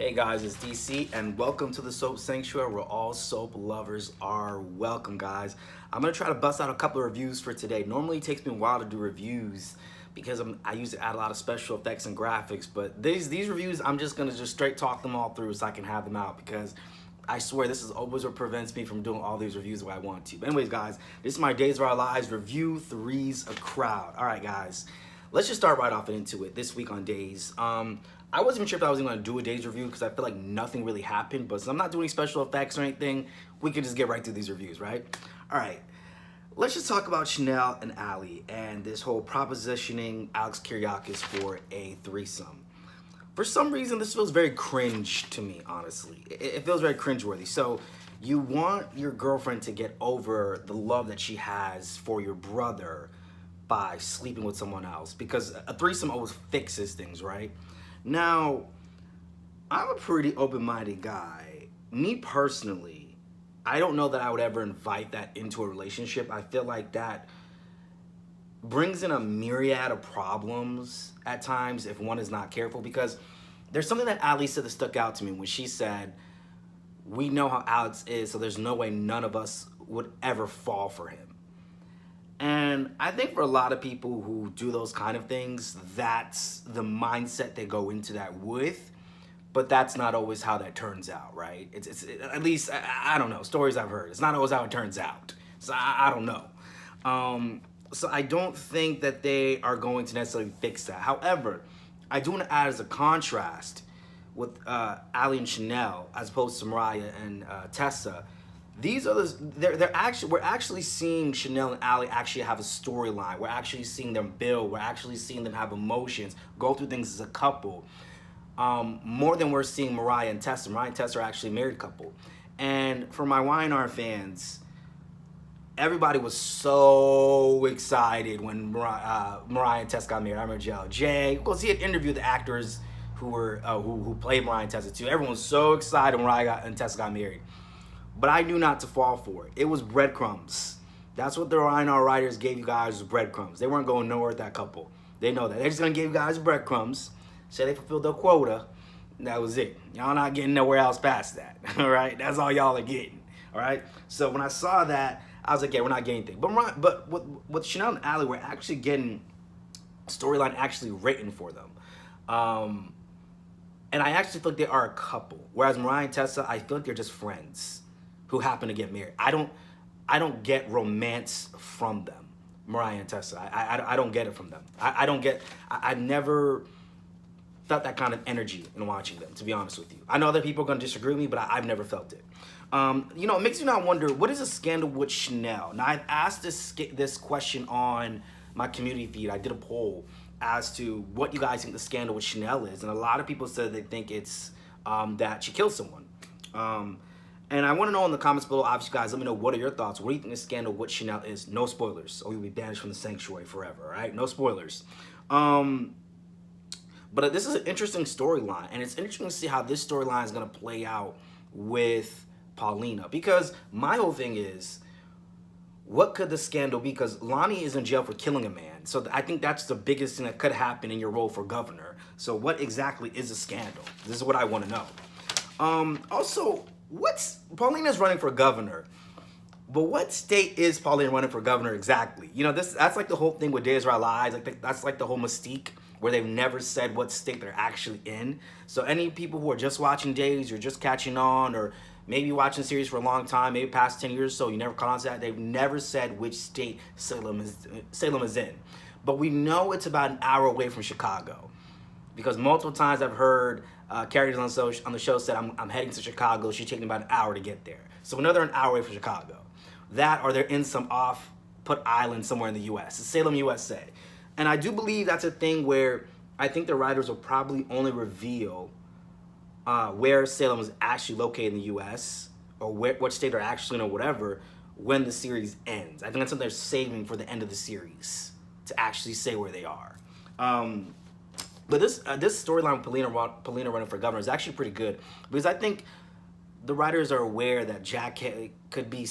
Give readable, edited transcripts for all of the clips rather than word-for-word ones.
Hey guys, it's DC, and welcome to the Soap Sanctuary where all soap lovers are welcome, guys. I'm gonna try to bust out a couple of reviews for today. Normally, it takes me a while to do reviews because I usually add a lot of special effects and graphics, but these reviews, I'm just gonna straight talk them all through so I can have them out because I swear this is always what prevents me from doing all these reviews the way I want to. But anyways, guys, this is my Days of Our Lives review. Three's a crowd. All right, guys, let's just start right off into it. This week on Days, I wasn't even sure if I was even gonna do a Days review because I feel like nothing really happened. But since I'm not doing special effects or anything, we can just get right through these reviews, right? All right. Let's just talk about Chanel and Ali and this whole propositioning Alex Kyriakis for a threesome. For some reason, this feels very cringe to me, honestly. It feels very cringeworthy. So, you want your girlfriend to get over the love that she has for your brother by sleeping with someone else because a threesome always fixes things, right? Now, I'm a pretty open-minded guy. Me personally, I don't know that I would ever invite that into a relationship. I feel like that brings in a myriad of problems at times if one is not careful because there's something that Ali said that stuck out to me when she said, we know how Alex is, so there's no way none of us would ever fall for him. And I think for a lot of people who do those kind of things, that's the mindset they go into that with. But that's not always how that turns out, right? At least, I don't know, stories I've heard. It's not always how it turns out. So I don't know. So I don't think that they are going to necessarily fix that. However, I do want to add as a contrast with Ali and Chanel as opposed to Mariah and Tessa. These are we're actually seeing Chanel and Ali actually have a storyline. We're actually seeing them build. We're actually seeing them have emotions, go through things as a couple. More than we're seeing Mariah and Tessa. Mariah and Tessa are actually a married couple. And for my Y&R fans, everybody was so excited when Mariah and Tessa got married. I remember Jay, because he had interviewed the actors who played Mariah and Tessa too. Everyone was so excited when Mariah and Tessa got married. But I knew not to fall for it. It was breadcrumbs. That's what the Y&R writers gave you guys, was breadcrumbs. They weren't going nowhere with that couple. They know that. They're just going to give you guys breadcrumbs. Say they fulfilled their quota. And that was it. Y'all not getting nowhere else past that. All right? That's all y'all are getting. All right? So when I saw that, I was like, yeah, we're not getting anything. But with Chanel and Ali, we're actually getting a storyline actually written for them. And I actually feel like they are a couple. Whereas Mariah and Tessa, I feel like they're just friends who happen to get married. I don't get romance from them, Mariah and Tessa. I don't get it from them. I've never felt that kind of energy in watching them, to be honest with you. I know other people are going to disagree with me, but I've never felt it. It makes me not wonder, what is a scandal with Chanel? Now, I've asked this question on my community feed. I did a poll as to what you guys think the scandal with Chanel is, and a lot of people said they think it's that she killed someone. And I want to know in the comments below, obviously, guys, let me know what are your thoughts. What do you think the scandal with Chanel is? No spoilers, or you'll be banished from the sanctuary forever, all right? No spoilers. But this is an interesting storyline, and it's interesting to see how this storyline is going to play out with Paulina. Because my whole thing is, what could the scandal be? Because Lani is in jail for killing a man. So I think that's the biggest thing that could happen in your role for governor. So what exactly is a scandal? This is what I want to know. Also, Paulina's running for governor. But what state is Paulina running for governor exactly? That's like the whole thing with Days of Our Lives. That's like the whole mystique where they've never said what state they're actually in. So any people who are just watching Days or just catching on or maybe watching the series for a long time, maybe past 10 years or so, you never caught on to that, they've never said which state Salem is in. But we know it's about an hour away from Chicago because multiple times I've heard characters on the show said, I'm heading to Chicago. She's taking about an hour to get there. So another an hour away from Chicago. That or they're in some off-put island somewhere in the U.S. It's Salem, USA. And I do believe that's a thing where I think the writers will probably only reveal where Salem is actually located in the U.S. or what state they're actually in or whatever when the series ends. I think that's something they're saving for the end of the series to actually say where they are. But this storyline with Paulina running for governor is actually pretty good because I think the writers are aware that Jack could be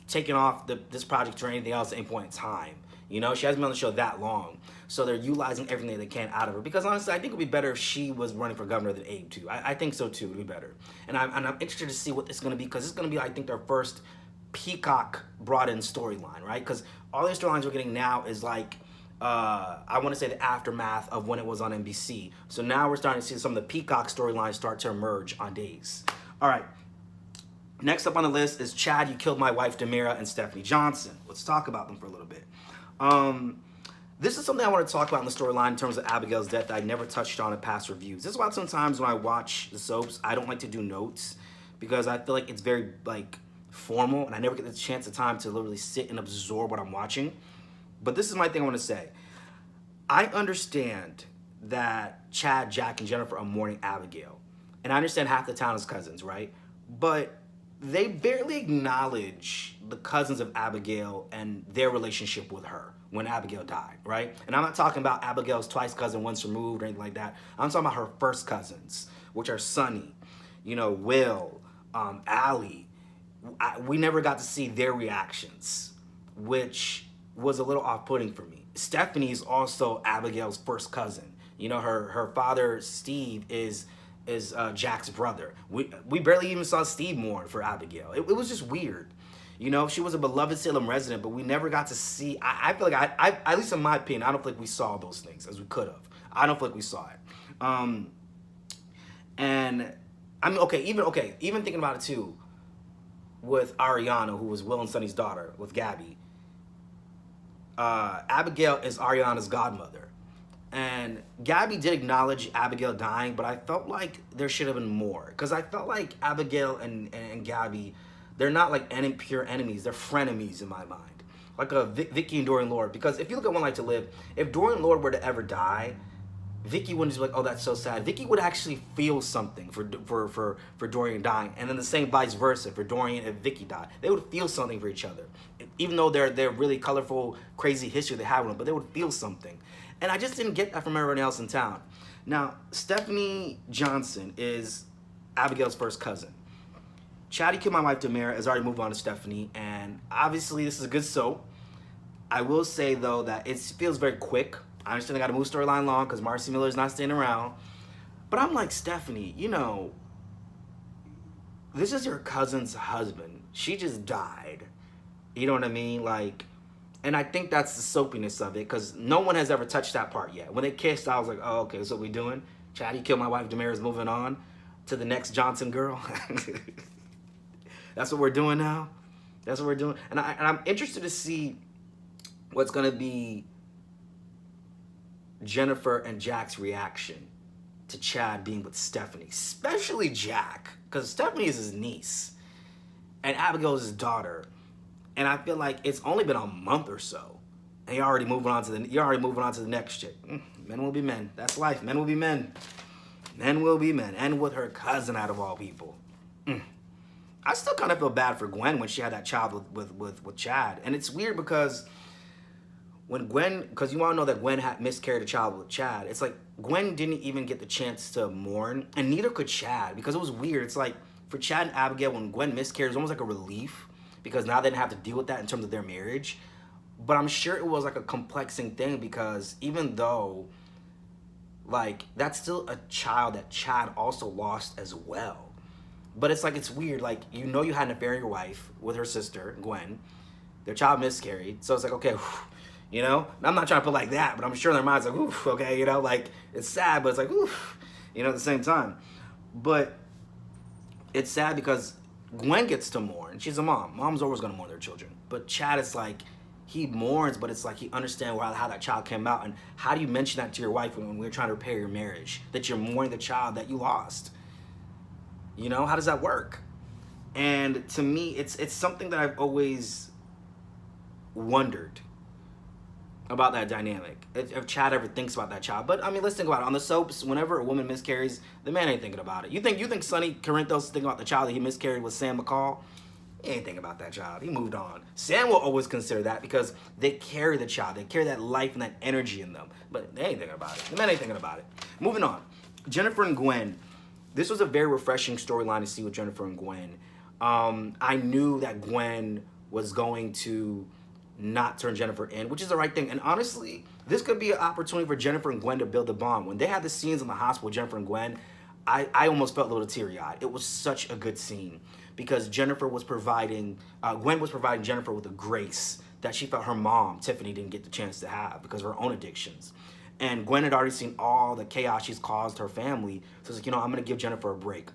taking off this project or anything else at any point in time. You know, she hasn't been on the show that long. So they're utilizing everything they can out of her. Because honestly, I think it would be better if she was running for governor than Abe, too. I think so, too. It would be better. And I'm interested to see what it's going to be, because it's going to be, I think, their first Peacock brought in storyline, right? Because all the storylines we're getting now is like, I want to say the aftermath of when it was on NBC. So now we're starting to see some of the Peacock storylines start to emerge on Days. All right. Next up on the list is Chad, You Killed My Wife, Demira, and Stephanie Johnson. Let's talk about them for a little bit. This is something I want to talk about in the storyline in terms of Abigail's death that I never touched on in past reviews. This is why sometimes when I watch the soaps, I don't like to do notes, because I feel like it's very like formal and I never get the chance of time to literally sit and absorb what I'm watching. But this is my thing I want to say. I understand that Chad, Jack, and Jennifer are mourning Abigail. And I understand half the town is cousins, right? But they barely acknowledge the cousins of Abigail and their relationship with her when Abigail died, right? And I'm not talking about Abigail's twice cousin once removed or anything like that. I'm talking about her first cousins, which are Sonny, you know, Will, Allie. We never got to see their reactions, which was a little off-putting for me. Stephanie is also Abigail's first cousin. You know, her father, Steve, is Jack's brother. We barely even saw Steve mourn for Abigail. It was just weird. You know, she was a beloved Salem resident, but we never got to see. I feel like I at least in my opinion, I don't feel like we saw those things as we could have. I don't feel like we saw it. And I mean, even thinking about it too, with Ariana, who was Will and Sonny's daughter, with Gabby. Abigail is Ariana's godmother. And Gabby did acknowledge Abigail dying, but I felt like there should have been more. Because I felt like Abigail and Gabby, they're not like pure enemies. They're frenemies in my mind. Like Vicky and Dorian Lord. Because if you look at One Life to Live, if Dorian Lord were to ever die, Vicky wouldn't just be like, oh, that's so sad. Vicky would actually feel something for Dorian dying. And then the same vice versa for Dorian and Vicky died. They would feel something for each other. Even though they're really colorful, crazy history they have with them, but they would feel something. And I just didn't get that from everyone else in town. Now, Stephanie Johnson is Abigail's first cousin. Chad, You Killed My Wife, Demira has already moved on to Stephanie. And obviously, this is a good soap. I will say, though, that it feels very quick. I understand they got to move storyline along because Marcy Miller's not staying around. But I'm like, Stephanie, you know, this is your cousin's husband. She just died. You know what I mean? Like, and I think that's the soapiness of it, because no one has ever touched that part yet. When they kissed, I was like, oh, okay, that's what we doing? Chad, You Killed My Wife, Demira's moving on to the next Johnson girl. That's what we're doing now? That's what we're doing? And I'm interested to see what's going to be Jennifer and Jack's reaction to Chad being with Stephanie, especially Jack, because Stephanie is his niece and Abigail is his daughter. And I feel like it's only been a month or so, and you're already moving on to the next chick. Men will be men. That's life. Men will be men. Men will be men. And with her cousin, out of all people. I still kind of feel bad for Gwen when she had that child with Chad. And it's weird because because you all know that Gwen had miscarried a child with Chad. It's like Gwen didn't even get the chance to mourn, and neither could Chad, because it was weird. It's like for Chad and Abigail, when Gwen miscarried, it was almost like a relief, because now they didn't have to deal with that in terms of their marriage. But I'm sure it was like a complexing thing, because even though, like, that's still a child that Chad also lost as well. But it's like, it's weird. Like, you know, you had an affair with your wife with her sister, Gwen. Their child miscarried. So it's like, okay, you know? I'm not trying to put like that, but I'm sure in their minds like, oof, okay, you know? Like, it's sad, but it's like, oof, you know, at the same time. But it's sad because Gwen gets to mourn. She's a mom. Mom's always going to mourn their children. But Chad is like, he mourns, but it's like he understands how that child came out. And how do you mention that to your wife when we're trying to repair your marriage? That you're mourning the child that you lost. You know, how does that work? And to me, it's something that I've always wondered about that dynamic. If Chad ever thinks about that child. But I mean, let's think about it. On the soaps, whenever a woman miscarries, the man ain't thinking about it. You think Sonny Corinthos thinking about the child that he miscarried with Sam McCall? He ain't thinking about that child. He moved on. Sam will always consider that because they carry the child. They carry that life and that energy in them. But they ain't thinking about it. The man ain't thinking about it. Moving on. Jennifer and Gwen. This was a very refreshing storyline to see with Jennifer and Gwen. I knew that Gwen was going to not turn Jennifer in, which is the right thing. And honestly, this could be an opportunity for Jennifer and Gwen to build a bond. When they had the scenes in the hospital, Jennifer and Gwen, I almost felt a little teary-eyed. It was such a good scene because Jennifer was providing, Gwen was providing Jennifer with a grace that she felt her mom, Tiffany, didn't get the chance to have because of her own addictions. And Gwen had already seen all the chaos she's caused her family. So it's like, you know, I'm going to give Jennifer a break.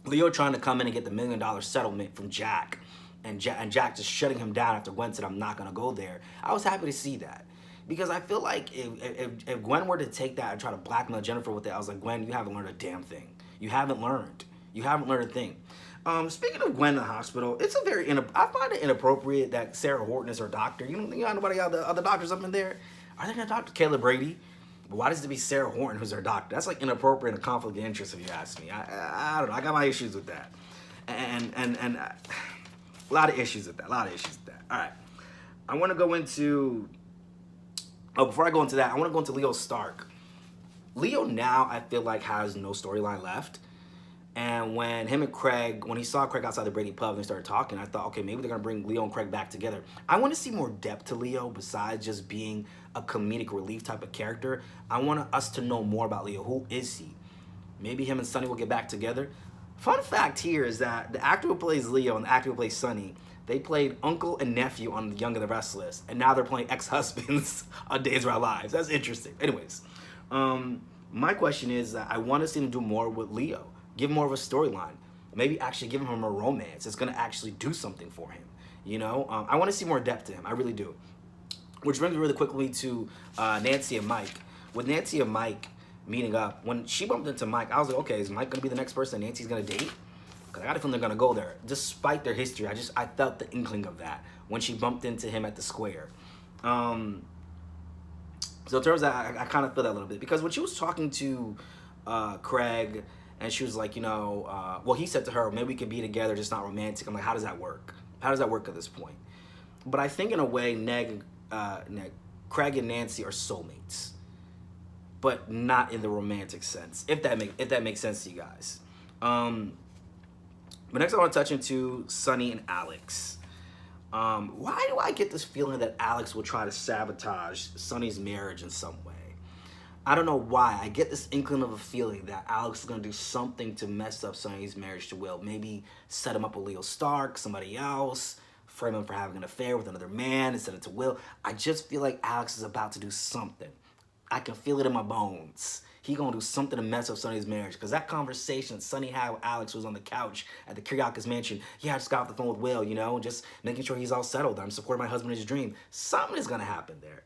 Leo trying to come in and get the $1 million settlement from Jack. And Jack just shutting him down after Gwen said, I'm not going to go there. I was happy to see that. Because I feel like if Gwen were to take that and try to blackmail Jennifer with it, I was like, Gwen, you haven't learned a damn thing. You haven't learned. You haven't learned a thing. Speaking of Gwen in the hospital, it's a very, I find it inappropriate that Sarah Horton is her doctor. You don't think nobody got the other doctors up in there? Are there no doctor? Kayla Brady? But why does it be Sarah Horton who's her doctor? That's like inappropriate and a conflict of interest if you ask me. I don't know. I got my issues with that. And a lot of issues with that. A lot of issues with that. All right. I want to go into... Oh, before I go into that, I want to go into Leo Stark. Leo now, I feel like, has no storyline left. And when him and Craig, when he saw Craig outside the Brady pub and they started talking, I thought, okay, maybe they're going to bring Leo and Craig back together. I want to see more depth to Leo besides just being a comedic relief type of character. I want us to know more about Leo. Who is he? Maybe him and Sonny will get back together. Fun fact here is that the actor who plays Leo and the actor who plays Sonny, they played uncle and nephew on Young and the Restless, and now they're playing ex-husbands on Days of Our Lives. That's interesting. Anyways, my question is that I want to see them do more with Leo. Give him more of a storyline. Maybe actually give him a romance. It's going to actually do something for him. You know, I want to see more depth to him. I really do. Which brings me really quickly to Nancy and Mike. With Nancy and Mike meeting up, when she bumped into Mike, I was like, okay, is Mike going to be the next person Nancy's going to date? Because I got a feeling they're going to go there. Despite their history, I felt the inkling of that when she bumped into him at the square. So in terms of that, I kind of feel that a little bit. Because when she was talking to Craig, and she was like, you know, well, he said to her, maybe we could be together, just not romantic. I'm like, how does that work? How does that work at this point? But I think in a way, Craig and Nancy are soulmates, but not in the romantic sense, if that makes sense to you guys. But next I want to touch into Sonny and Alex. Why do I get this feeling that Alex will try to sabotage Sonny's marriage in some way? I don't know why. I get this inkling of a feeling that Alex is going to do something to mess up Sonny's marriage to Will. Maybe set him up with Leo Stark, somebody else, frame him for having an affair with another man and send it to Will. I just feel like Alex is about to do something. I can feel it in my bones. He gonna do something to mess up Sonny's marriage. Because that conversation Sonny had with Alex was on the couch at the Kiriakis mansion. Yeah, I just got off the phone with Will, you know, just making sure he's all settled. I'm supporting my husband in his dream. Something is gonna happen there.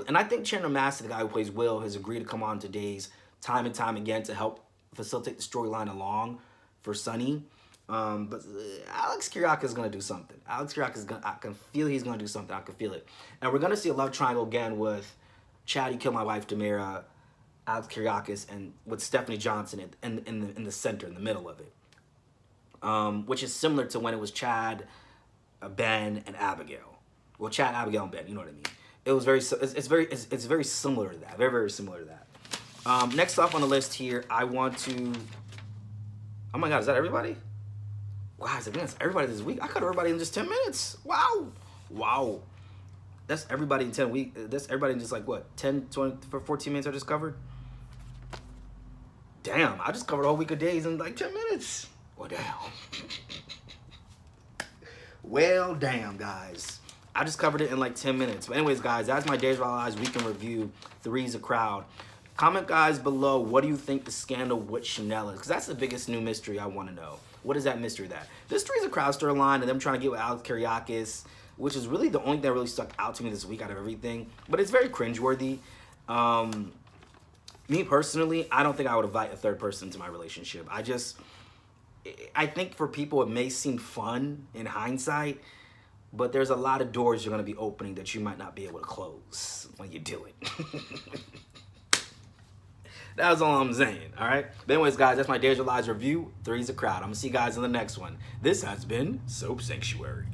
And I think Chandler Massey, the guy who plays Will, has agreed to come on to Days time and time again to help facilitate the storyline along for Sonny. But Alex Kiriakis is going to do something. Alex Kiriakis is going to, I can feel he's going to do something. I can feel it. And we're going to see a love triangle again with Chad, You Killed My Wife, Demira, Alex Kiriakis, and with Stephanie Johnson in the center, in the middle of it. Which is similar to when it was Chad, Ben, and Abigail. Well, Chad, Abigail, and Ben, you know what I mean. It was very, it's very similar to that. Very, very similar to that. Next up on the list here, I want to, oh my God, is that everybody? Wow, that's everybody this week. I cut everybody in just 10 minutes. Wow. Wow. That's everybody in 10 weeks. That's everybody in just like what, 10, 20, 14 minutes I just covered? Damn, I just covered a whole week of Days in like 10 minutes. Well, damn. Well, damn, guys. I just covered it in like 10 minutes. But anyways, guys, that's my Days of Our Lives weekend review. Three's a Crowd. Comment, guys, below. What do you think the scandal with Chanel is? Because that's the biggest new mystery I want to know. What is that mystery that? This Three's a Crowd storyline and them trying to get with Alex Kiriakis, which is really the only thing that really stuck out to me this week out of everything. But it's very cringeworthy. Me personally, I don't think I would invite a third person into my relationship. I think for people it may seem fun in hindsight, but there's a lot of doors you're going to be opening that you might not be able to close when you do it. That's all I'm saying, all right? But anyways, guys, that's my Days of Our Lives review. Three's a Crowd. I'm going to see you guys in the next one. This has been Soap Sanctuary.